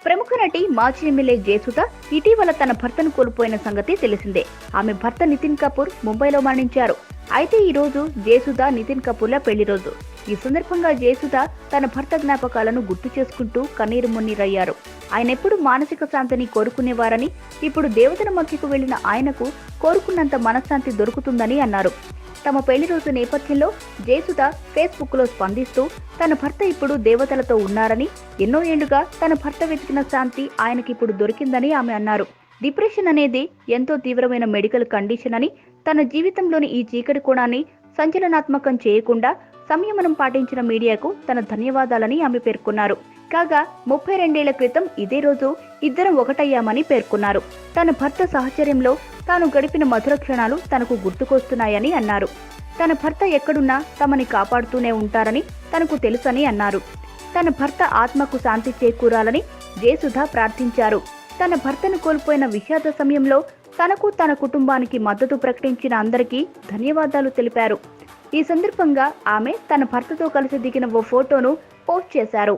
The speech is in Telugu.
ప్రముఖ నటి మాజీ ఎమ్మెల్యే జయసుధ ఇటీవల తన భర్తను కోల్పోయిన సంగతి తెలిసిందే. ఆమె భర్త నితిన్ కపూర్ ముంబైలో మరణించారు. అయితే ఈ రోజు జయసుధ నితిన్ కపూర్ల పెళ్లి రోజు. ఈ సందర్భంగా జయసుధ తన భర్త జ్ఞాపకాలను గుర్తు చేసుకుంటూ కన్నీరు మున్నీరయ్యారు. ఆయన ఎప్పుడు మానసిక శాంతిని కోరుకునేవారని, ఇప్పుడు దేవతల మధ్యకు వెళ్లిన ఆయనకు కోరుకున్నంత మనశ్శాంతి దొరుకుతుందని అన్నారు. తమ పెళ్లి రోజు నేపథ్యంలో జయసుధ ఫేస్బుక్ లో స్పందిస్తూ తన భర్త ఇప్పుడు దేవతలతో ఉన్నారని, ఎన్నో ఏళ్లుగా తన భర్త వెతికిన శాంతి ఆయనకిప్పుడు దొరికిందని ఆమె అన్నారు. డిప్రెషన్ అనేది ఎంతో తీవ్రమైన మెడికల్ కండిషన్ అని, తన జీవితంలోని ఈ చీకటి కోణాన్ని సంచలనాత్మకం చేయకుండా సంయమనం పాటించిన మీడియాకు తన ధన్యవాదాలని ఆమె పేర్కొన్నారు. కాగా 32 ఏళ్ల క్రితం ఇదే రోజు ఇద్దరం ఒకటయ్యామని పేర్కొన్నారు. తన భర్త సహచర్యంలో తాను గడిపిన మధుర క్షణాలు తనకు గుర్తుకొస్తున్నాయని అన్నారు. తన భర్త ఎక్కడున్నా తమని కాపాడుతూనే ఉంటారని తనకు తెలుసని అన్నారు. తన భర్త ఆత్మకు శాంతి చేకూరాలని జయసుధ ప్రార్థించారు. తన భర్తను కోల్పోయిన విషాద సమయంలో తనకు తన కుటుంబానికి మద్దతు ప్రకటించిన అందరికీ ధన్యవాదాలు తెలిపారు. ఈ సందర్భంగా ఆమె తన భర్తతో కలిసి దిగిన ఓ ఫోటోను పోస్ట్ చేశారు.